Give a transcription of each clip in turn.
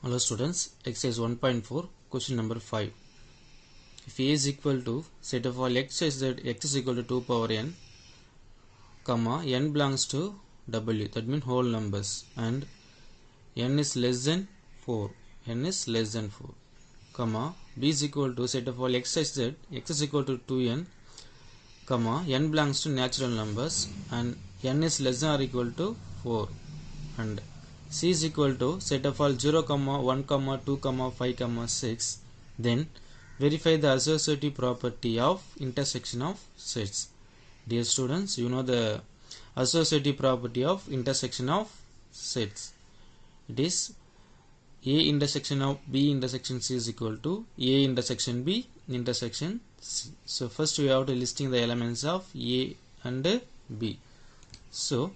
Hello students, exercise 1.4 question number 5. If a is equal to set of all x such that x is equal to 2 power n, comma n belongs to w, that means whole numbers, and n is less than 4, comma b is equal to set of all x such that x is equal to 2n, comma n belongs to natural numbers and n is less than or equal to 4, and c is equal to set of all 0, 1, 2, 5, 6. Then verify the associative property of intersection of sets. Dear students, you know the associative property of intersection of sets. It is a intersection of b intersection c is equal to a intersection b intersection c. So first we have to listing the elements of a and b. So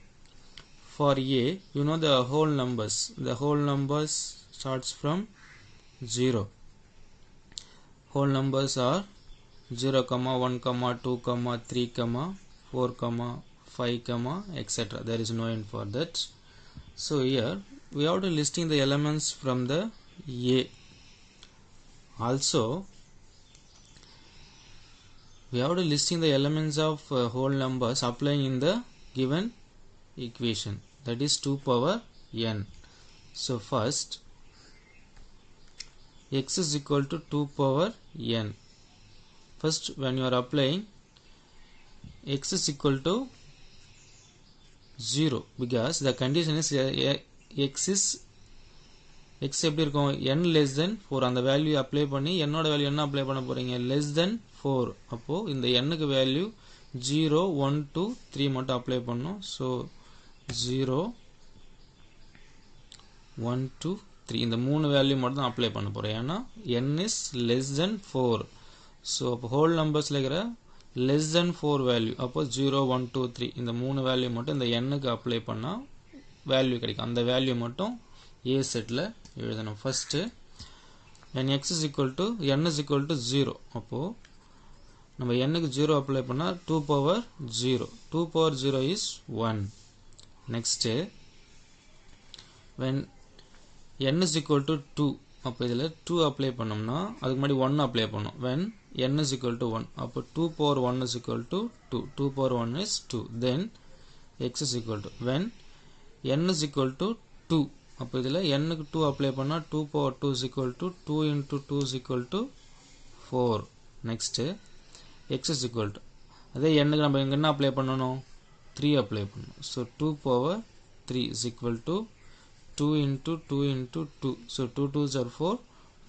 for a, you know the whole numbers. The whole numbers starts from 0. Whole numbers are 0, 1, 2, 3, 4, 5, etc. There is no end for that. So here we have to listing the elements from the a. Also we have to listing the elements of whole numbers applying in the given equation, that is 2 power n. So first x is equal to 2 power n. First when you are applying x is equal to 0, because the condition is x எப்படி இருக்கும் n less than 4, அந்த value apply பண்ணி n ஓட value என்ன apply பண்ண போறீங்க less than 4. அப்போ இந்த n க்கு வேல்யூ 0, 1, 2, 3 மட்டும் அப்ளை பண்ணனும். So 0, 1, 2, 3 இந்த மூணு வேல்யூ மட்டும் தான் அப்ளை பண்ண போறேன். ஏன்னா n is less than 4. So அப்போ whole numbers இருக்கிற less than 4 வேல்யூ, அப்போ 0, 1, 2, 3 இந்த மூணு வேல்யூ மட்டும் இந்த n க்கு அப்ளை பண்ணா வேல்யூ கிடைக்கும். அந்த வேல்யூ மட்டும் a செட்ல எழுதணும். First when x is equal to n is equal to 0, அப்போ நம்ம n க்கு 0 அப்ளை பண்ணா 2 power 0. 2 power 0 is 1. Next when n is equal to 2, அப்போ இதில் 2 அப்ளை பண்ணோம்னா அதுக்கு முன்னாடி 1 அப்ளை பண்ணோம். when n is equal to 1, அப்போ 2 power 1 is equal to 2. 2 power 1 is 2. Then x is equal to when n is equal to 2, அப்போ இதில் n க்கு 2 அப்ளை பண்ணா 2 power 2 is equal to 2 into 2 is equal to 4. Next x is equal to அதே n க்கு நம்ம இங்க என்ன apply பண்ணனும் 3 அப்ளை பண்ணனும். So 2 power 3 is equal to 2 into 2 into 2. So 2 2s are 4,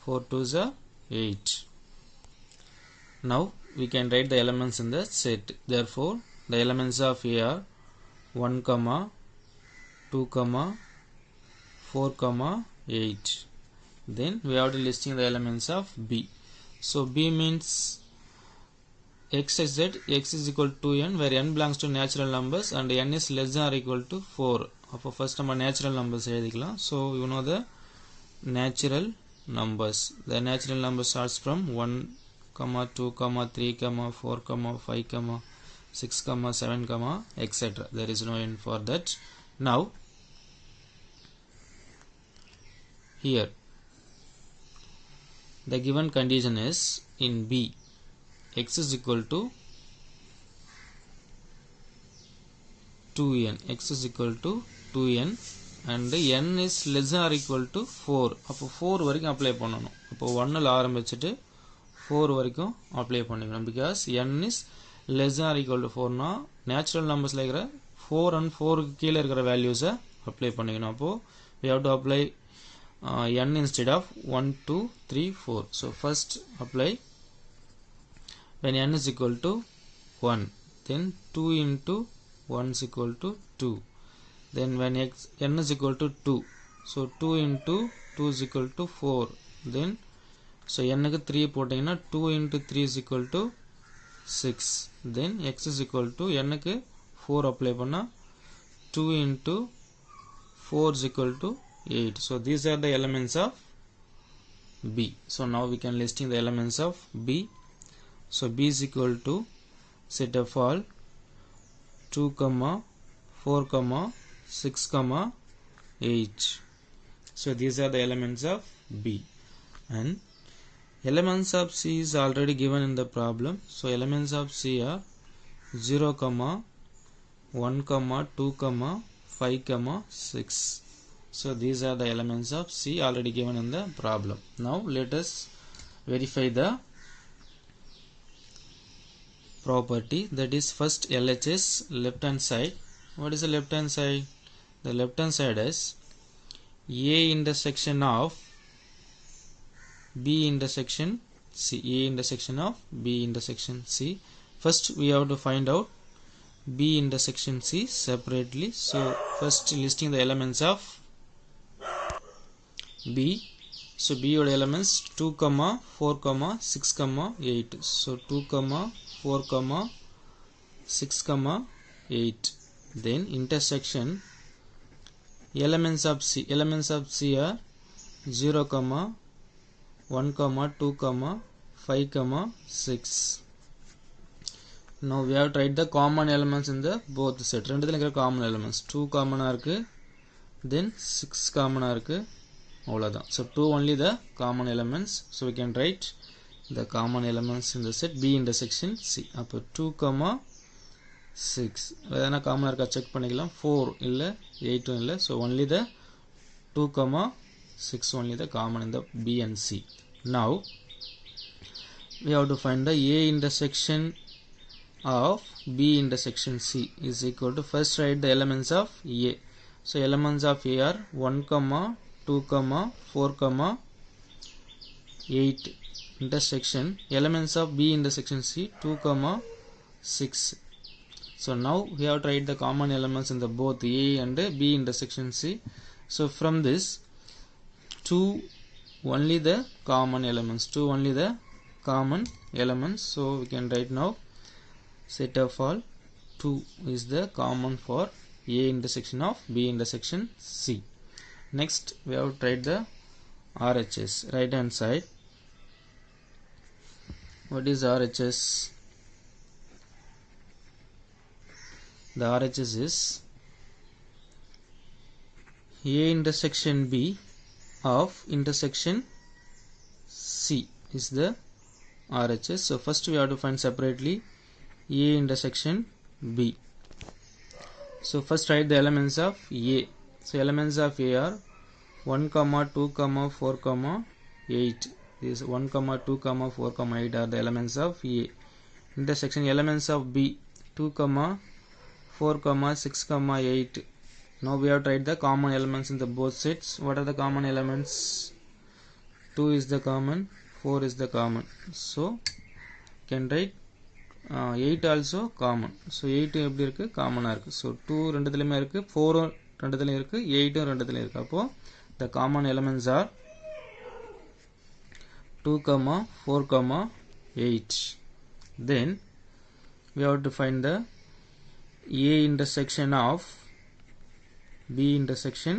4 2s are 8. Now we can write the elements in the set. Therefore the elements of A are 1, 2, 4, 8. Then we have to listing the elements of B. So B means x is that x is equal to n, where n belongs to natural numbers and n is less than or equal to 4. அப்போ first நம்ம natural numbers எழுதிக்கலாம். So you know the natural numbers. The natural number starts from 1, 2, 3, 4, 5, 6, 7, etc. There is no end for that. Now here the given condition is in B, x is equal to 2n, x is equal to 2n and n is less than or equal to 4. அப்போ 4 வரைக்கும் apply பண்ணனும். இப்போ 1 ல ஆரம்பிச்சிட்டு 4 வரைக்கும் apply பண்ணிக்கணும். because n is less than or equal to 4 னா natural numbersல இருக்கிற 4 and 4 க்கு கீழ இருக்கிற values அப்ளை பண்ணிக்கணும். அப்போ we have to apply n instead of 1, 2, 3, 4. So first apply when n is equal to 1, then 2 into 1 is equal to 2. Then when n is equal to 2, so 2 into 2 is equal to 4. Then so n க்கு 3 போட்டீங்கன்னா 2 into 3 is equal to 6. Then x is equal to n க்கு 4 apply பண்ணா 2 into 4 is equal to 8. So these are the elements of B. So now we can listing the elements of B. So B is equal to set of all 2, 4, 6, 8. So these are the elements of B, and elements of C is already given in the problem. So elements of C are 0, 1, 2, 5, 6. So these are the elements of C already given in the problem. Now let us verify the property, that is first LHS, left hand side. What is the left hand side? The left hand side is A intersection of B intersection C. A intersection of B intersection C. First we have to find out B intersection C separately. So first listing the elements of B. So B odd elements 2, 4, 6, 8. So 2, 4, 6, 8. Then intersection elements of C. Elements of C are 0, 1, 2, 5, 6. Now we have tried the common elements in the both set. ரெண்டுத்துல common elements 2 common இருக்கு, then 6 common இருக்கு, அவ்வளவுதான். So 2 only the common elements. So we can write the common elements in the set B intersection C. அப்போ 2, 6 எதனா common இருக்கா check பண்ணிக்கலாம். 4 இல்ல, 8 இல்ல. So only the 2, 6 only the common in the B and C. Now we have to find the A intersection of B intersection C is equal to, first write the elements of A. So elements of A are 1, 2, 4, 8. Intersection elements of B intersection C 2, 6. So now we have to write the common elements in the both A and B intersection C. So from this 2 only the common elements, 2 only the common elements. So we can write now set of all 2 is the common for A intersection of B intersection C. Next we have to write the RHS, right hand side. What is RHS? The RHS is A intersection B of intersection C is the RHS. So first we have to find separately A intersection B. So first write the elements of A. So elements of A are 1, 2, 4, 8. This 1, 2, 4, 8 are the elements of A. Intersection elements of B 2, 4, 6, 8. Now we have to write the common elements in the both sets. What are the common elements? 2 is the common, 4 is the common. So can write 8 also common. So 8 எப்படி இருக்கு காமனா இருக்கு. So 2 ரெண்டுத்துலயுமே இருக்கு, 4 ரெண்டுத்துலயும் இருக்கு, 8 ரெண்டுத்துலயும் இருக்கு. அப்போ the common elements are 2, 4, 8. Then we have to find the A intersection of B intersection,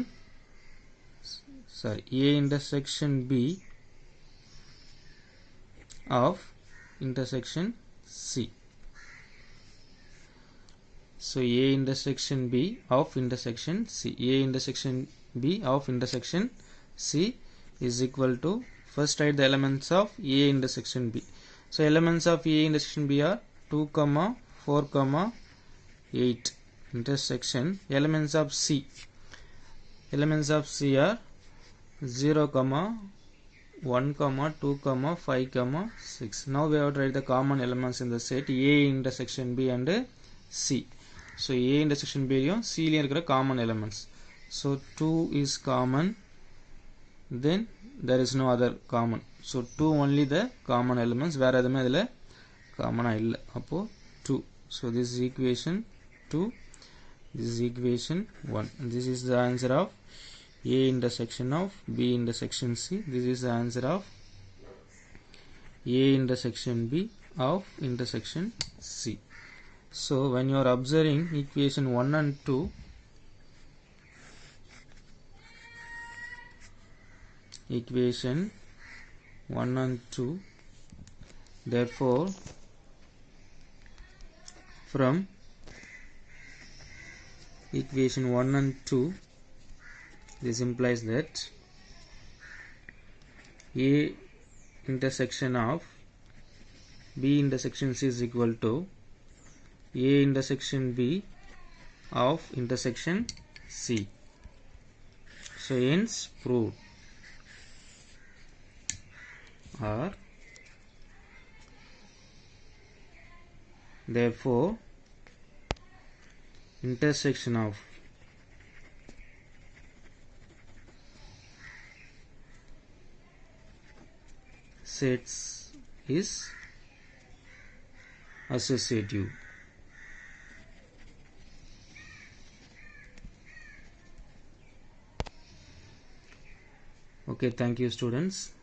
A intersection B of intersection C. So A intersection B of intersection C. A intersection B of intersection C is equal to, first write the elements of A intersection B. So elements of A intersection B are 2, 4, 8. Intersection elements of C. Elements of C are 0, 1, 2, 5, 6. Now we have to write the common elements in the set A intersection B and C. So A intersection B and C are common elements. So 2 is common, then there is no other common. So 2 only the common elements, where எதுமே இதுல காமனா இல்ல. அப்போ 2. So this is equation 2, this is equation 1. This is the answer of A intersection of B intersection C. This is the answer of A intersection B of intersection C. So when you are observing equation 1 and 2, equation 1 and 2, therefore from equation 1 and 2, this implies that A intersection of B intersection C is equal to A intersection B of intersection C. So hence proved. Or therefore intersection of sets is associative. Okay, thank you students.